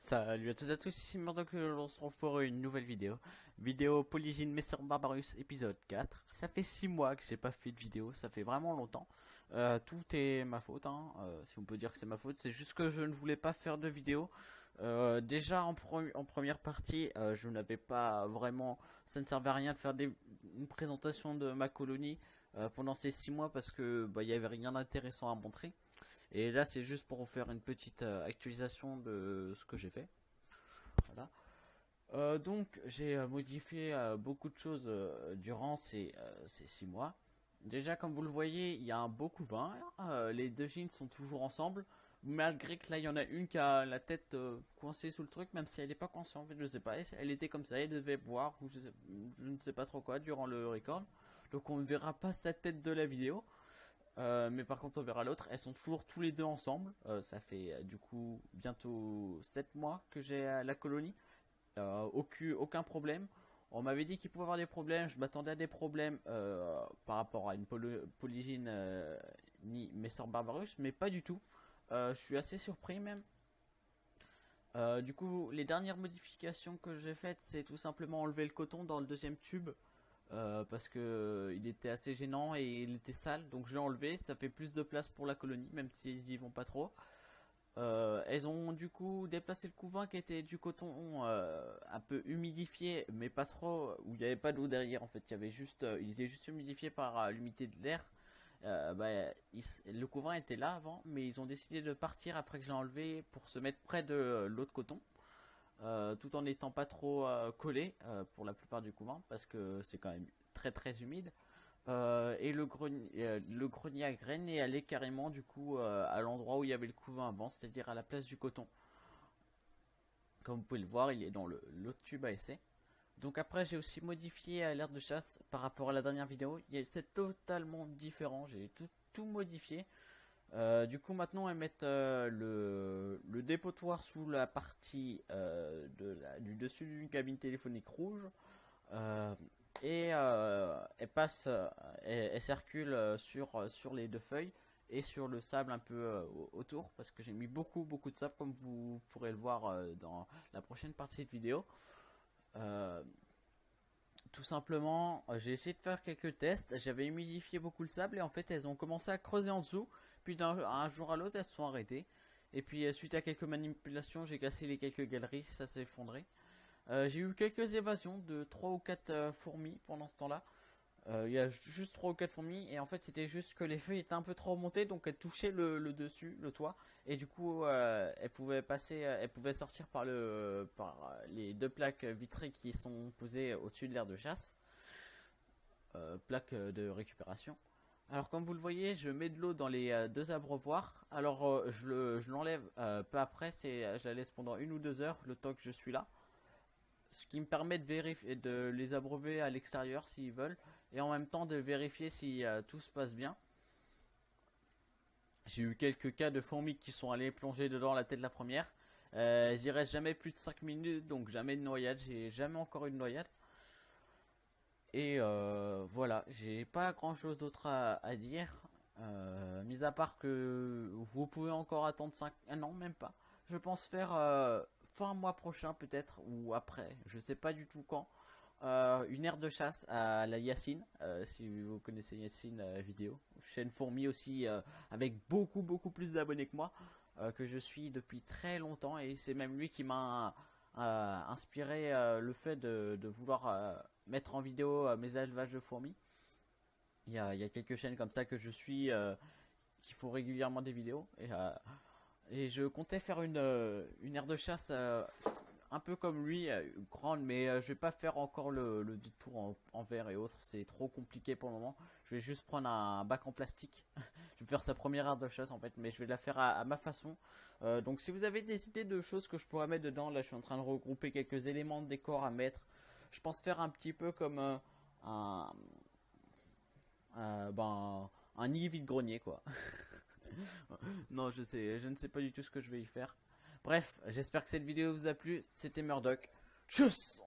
Salut à tous et à tous, ici Murdoch, on se retrouve pour une nouvelle vidéo. Vidéo Polygine Mr Barbarus épisode 4. Ça fait 6 mois que j'ai pas fait de vidéo, ça fait vraiment longtemps. Tout est ma faute, hein. Si on peut dire que c'est ma faute, c'est juste que je ne voulais pas faire de vidéo. Déjà en première partie, je n'avais pas vraiment... Ça ne servait à rien de faire une présentation de ma colonie pendant ces 6 mois parce que il y avait rien d'intéressant à montrer. Et là, c'est juste pour vous faire une petite actualisation de ce que j'ai fait. Voilà. Donc, j'ai modifié beaucoup de choses durant ces 6 mois. Déjà, comme vous le voyez, il y a un beau couvain. Les deux jeans sont toujours ensemble. Malgré que là, il y en a une qui a la tête coincée sous le truc, même si elle n'est pas coincée, en fait, je sais pas. Elle était comme ça, elle devait boire, ou je ne sais pas trop quoi, durant le record. Donc, on ne verra pas sa tête de la vidéo. Mais par contre on verra l'autre, elles sont toujours tous les deux ensemble. Ça fait du coup bientôt 7 mois que j'ai la colonie. Aucun problème. On m'avait dit qu'il pouvait avoir des problèmes, je m'attendais à des problèmes par rapport à une polygine ni Messor Barbarus, mais pas du tout. Je suis assez surpris même. Du coup, les dernières modifications que j'ai faites, c'est tout simplement enlever le coton dans le deuxième tube. Parce que il était assez gênant et il était sale, donc je l'ai enlevé. Ça fait plus de place pour la colonie, même s'ils y vont pas trop. Elles ont du coup déplacé le couvain qui était du coton un peu humidifié, mais pas trop, où il n'y avait pas d'eau derrière en fait. Il était juste humidifié par l'humidité de l'air. Le couvain était là avant, mais ils ont décidé de partir après que je l'ai enlevé pour se mettre près de l'eau de coton. Tout en n'étant pas trop collé pour la plupart du couvain parce que c'est quand même très très humide. Et le grenier à graines est allé carrément du coup à l'endroit où il y avait le couvain avant, c'est-à-dire à la place du coton. Comme vous pouvez le voir, il est dans l'autre tube à essai. Donc après j'ai aussi modifié l'aire de chasse par rapport à la dernière vidéo. C'est totalement différent, j'ai tout modifié. Du coup maintenant elles mettent le dépotoir sous la partie du dessus d'une cabine téléphonique rouge. Euh, elle passe, elle circule sur les deux feuilles et sur le sable un peu autour parce que j'ai mis beaucoup de sable comme vous pourrez le voir dans la prochaine partie de vidéo. Euh, Tout simplement, j'ai essayé de faire quelques tests, j'avais humidifié beaucoup le sable et en fait elles ont commencé à creuser en dessous, puis d'un jour à l'autre elles se sont arrêtées. Et puis suite à quelques manipulations, j'ai cassé les quelques galeries, ça s'est effondré. J'ai eu quelques évasions de 3 ou 4 fourmis pendant ce temps-là. Il y a juste 3 ou 4 fourmis et en fait c'était juste que les feuilles étaient un peu trop remontées donc elles touchaient le dessus, le toit et du coup elles pouvaient passer, elles pouvaient sortir par les deux plaques vitrées qui sont posées au-dessus de l'aire de chasse, plaques de récupération. Alors comme vous le voyez, je mets de l'eau dans les deux abreuvoirs. Alors je l'enlève peu après, je la laisse pendant 1 ou 2 heures le temps que je suis là, ce qui me permet de vérifier, de les abreuver à l'extérieur s'ils veulent, et en même temps de vérifier si tout se passe bien. J'ai eu quelques cas de fourmis qui sont allées plonger dedans la tête de la première. J'y reste jamais plus de 5 minutes, donc jamais de noyade. J'ai jamais encore eu de noyade. Et voilà, j'ai pas grand chose d'autre à dire. Mis à part que vous pouvez encore attendre 5... Ah non, même pas. Je pense faire fin mois prochain peut-être, ou après, je sais pas du tout quand. Une aire de chasse à la Yacine, si vous connaissez Yacine vidéo. Chaîne fourmi aussi, avec beaucoup plus d'abonnés que moi, que je suis depuis très longtemps. Et c'est même lui qui m'a inspiré le fait de vouloir mettre en vidéo mes élevages de fourmis. Il y a quelques chaînes comme ça que je suis qui font régulièrement des vidéos et je comptais faire une aire de chasse un peu comme lui, grande, mais je vais pas faire encore le détour en verre et autres, c'est trop compliqué pour le moment. Je vais juste prendre un bac en plastique. Je vais faire sa première aire de chasse en fait, mais je vais la faire à ma façon. Donc si vous avez des idées de choses que je pourrais mettre dedans, là je suis en train de regrouper quelques éléments de décor à mettre. Je pense faire un petit peu comme un, un nid vide-grenier quoi. Non, je ne sais pas du tout ce que je vais y faire. Bref, j'espère que cette vidéo vous a plu. C'était Murdoch. Tchuss!